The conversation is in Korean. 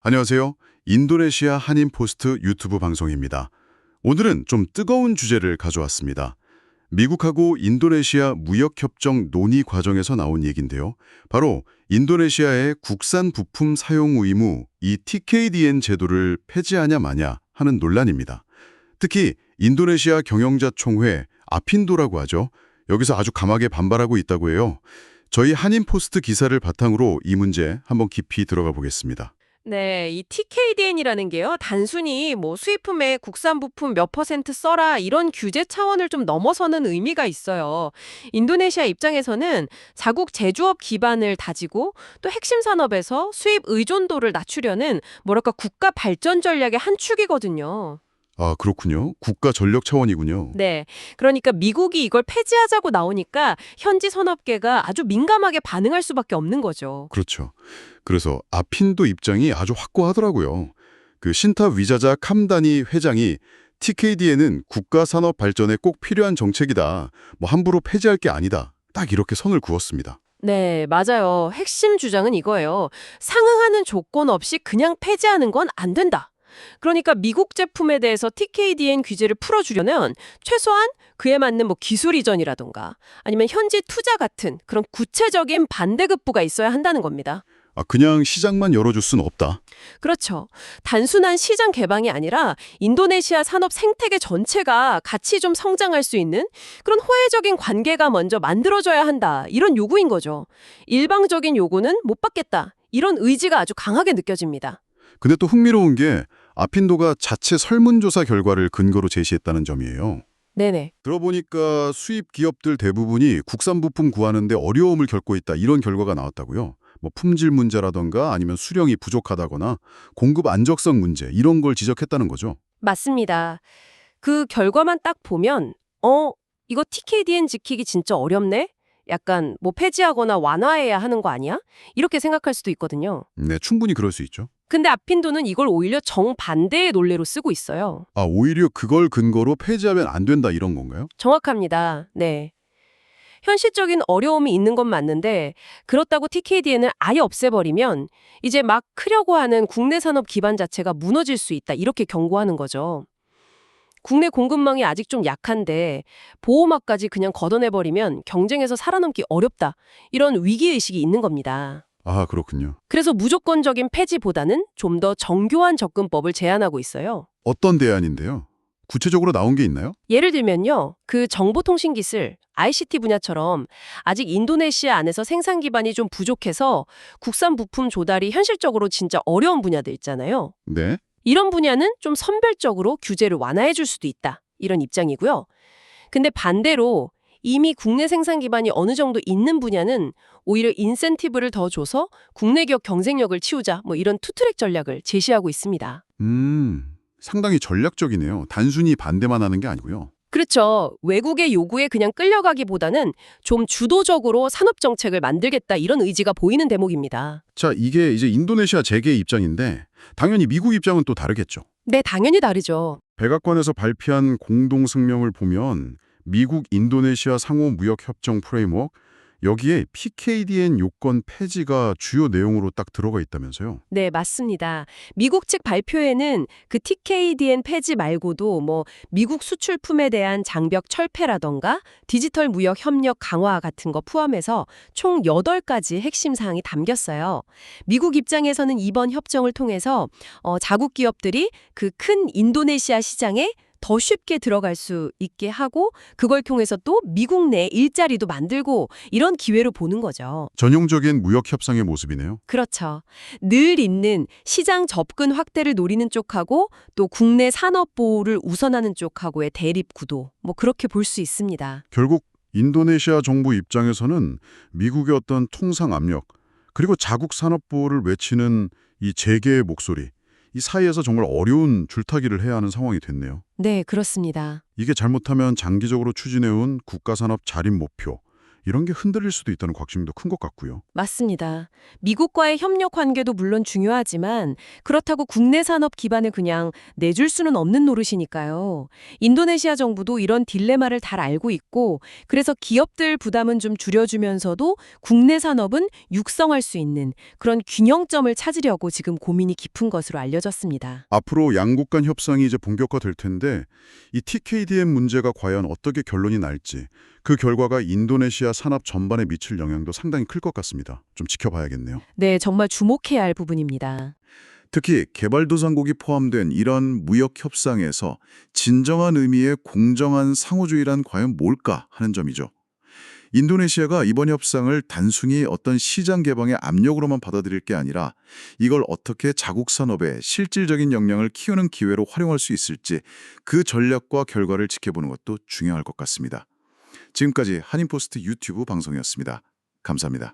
안녕하세요. 인도네시아 한인포스트 유튜브 방송입니다. 오늘은 좀 뜨거운 주제를 가져왔습니다. 미국하고 인도네시아 무역협정 논의 과정에서 나온 얘기인데요. 바로 인도네시아의 국산 부품 사용 의무, 이 TKDN 제도를 폐지하냐 마냐 하는 논란입니다. 특히 인도네시아 경영자총회, 아핀도라고 하죠. 여기서 아주 강하게 반발하고 있다고 해요. 저희 한인포스트 기사를 바탕으로 이 문제 한번 깊이 들어가 보겠습니다. 네, 이 TKDN이라는 게요. 단순히 뭐 수입품에 국산 부품 몇 퍼센트 써라 이런 규제 차원을 좀 넘어서는 의미가 있어요. 인도네시아 입장에서는 자국 제조업 기반을 다지고 또 핵심 산업에서 수입 의존도를 낮추려는 뭐랄까 국가 발전 전략의 한 축이거든요. 아, 그렇군요. 국가 전력 차원이군요. 네. 그러니까 미국이 이걸 폐지하자고 나오니까 현지 산업계가 아주 민감하게 반응할 수밖에 없는 거죠. 그렇죠. 그래서 아핀도 입장이 아주 확고하더라고요. 그 신타 위자자 캄다니 회장이 TKD에는 국가 산업 발전에 꼭 필요한 정책이다. 뭐 함부로 폐지할 게 아니다. 딱 이렇게 선을 그었습니다. 네, 맞아요. 핵심 주장은 이거예요. 상응하는 조건 없이 그냥 폐지하는 건 안 된다. 그러니까 미국 제품에 대해서 TKDN 규제를 풀어주려면 최소한 그에 맞는 뭐 기술 이전이라던가 아니면 현지 투자 같은 그런 구체적인 반대급부가 있어야 한다는 겁니다. 아, 그냥 시장만 열어줄 순 없다. 그렇죠. 단순한 시장 개방이 아니라 인도네시아 산업 생태계 전체가 같이 좀 성장할 수 있는 그런 호혜적인 관계가 먼저 만들어져야 한다. 이런 요구인 거죠. 일방적인 요구는 못 받겠다. 이런 의지가 아주 강하게 느껴집니다. 근데 또 흥미로운 게 아핀도가 자체 설문조사 결과를 근거로 제시했다는 점이에요. 네네. 들어보니까 수입 기업들 대부분이 국산 부품 구하는데 어려움을 겪고 있다. 이런 결과가 나왔다고요. 뭐 품질 문제라던가 아니면 수량이 부족하다거나 공급 안정성 문제 이런 걸 지적했다는 거죠. 맞습니다. 그 결과만 딱 보면 이거 TKDN 지키기 진짜 어렵네? 약간 뭐 폐지하거나 완화해야 하는 거 아니야? 이렇게 생각할 수도 있거든요. 네, 충분히 그럴 수 있죠. 근데 아핀도는 이걸 오히려 정반대의 논리로 쓰고 있어요. 아, 오히려 그걸 근거로 폐지하면 안 된다 이런 건가요? 정확합니다. 네. 현실적인 어려움이 있는 건 맞는데 그렇다고 TKDN을 아예 없애버리면 이제 막 크려고 하는 국내 산업 기반 자체가 무너질 수 있다. 이렇게 경고하는 거죠. 국내 공급망이 아직 좀 약한데 보호막까지 그냥 걷어내버리면 경쟁에서 살아남기 어렵다. 이런 위기의식이 있는 겁니다. 아, 그렇군요. 그래서 무조건적인 폐지보다는 좀 더 정교한 접근법을 제안하고 있어요. 어떤 대안인데요? 구체적으로 나온 게 있나요? 예를 들면요. 그 정보통신기술, ICT 분야처럼 아직 인도네시아 안에서 생산 기반이 좀 부족해서 국산 부품 조달이 현실적으로 진짜 어려운 분야들 있잖아요. 네. 이런 분야는 좀 선별적으로 규제를 완화해 줄 수도 있다. 이런 입장이고요. 근데 반대로 이미 국내 생산 기반이 어느 정도 있는 분야는 오히려 인센티브를 더 줘서 국내 기업 경쟁력을 치우자 뭐 이런 투트랙 전략을 제시하고 있습니다. 상당히 전략적이네요. 단순히 반대만 하는 게 아니고요. 그렇죠. 외국의 요구에 그냥 끌려가기보다는 좀 주도적으로 산업 정책을 만들겠다 이런 의지가 보이는 대목입니다. 자, 이게 이제 인도네시아 재계 입장인데 당연히 미국 입장은 또 다르겠죠. 네, 당연히 다르죠. 백악관에서 발표한 공동 성명을 보면 미국 인도네시아 상호 무역 협정 프레임워크 여기에 PKDN 요건 폐지가 주요 내용으로 딱 들어가 있다면서요. 네, 맞습니다. 미국 측 발표에는 그 TKDN 폐지 말고도 뭐 미국 수출품에 대한 장벽 철폐라던가 디지털 무역 협력 강화 같은 거 포함해서 총 8가지 핵심 사항이 담겼어요. 미국 입장에서는 이번 협정을 통해서 자국 기업들이 그 큰 인도네시아 시장에 더 쉽게 들어갈 수 있게 하고 그걸 통해서 또 미국 내 일자리도 만들고 이런 기회로 보는 거죠. 전형적인 무역 협상의 모습이네요. 그렇죠. 늘 있는 시장 접근 확대를 노리는 쪽하고 또 국내 산업 보호를 우선하는 쪽하고의 대립 구도. 뭐 그렇게 볼 수 있습니다. 결국 인도네시아 정부 입장에서는 미국의 어떤 통상 압력 그리고 자국 산업 보호를 외치는 이 재계의 목소리 이 사이에서 정말 어려운 줄타기를 해야 하는 상황이 됐네요. 네, 그렇습니다. 이게 잘못하면 장기적으로 추진해온 국가산업 자립 목표 이런 게 흔들릴 수도 있다는 걱정도 큰 것 같고요. 맞습니다. 미국과의 협력 관계도 물론 중요하지만 그렇다고 국내 산업 기반을 그냥 내줄 수는 없는 노릇이니까요. 인도네시아 정부도 이런 딜레마를 잘 알고 있고 그래서 기업들 부담은 좀 줄여주면서도 국내 산업은 육성할 수 있는 그런 균형점을 찾으려고 지금 고민이 깊은 것으로 알려졌습니다. 앞으로 양국 간 협상이 이제 본격화될 텐데 이 TKDM 문제가 과연 어떻게 결론이 날지 그 결과가 인도네시아 산업 전반에 미칠 영향도 상당히 클 것 같습니다. 좀 지켜봐야겠네요. 네, 정말 주목해야 할 부분입니다. 특히 개발도상국이 포함된 이런 무역 협상에서 진정한 의미의 공정한 상호주의란 과연 뭘까 하는 점이죠. 인도네시아가 이번 협상을 단순히 어떤 시장 개방의 압력으로만 받아들일 게 아니라 이걸 어떻게 자국 산업의 실질적인 역량을 키우는 기회로 활용할 수 있을지 그 전략과 결과를 지켜보는 것도 중요할 것 같습니다. 지금까지 한인포스트 유튜브 방송이었습니다. 감사합니다.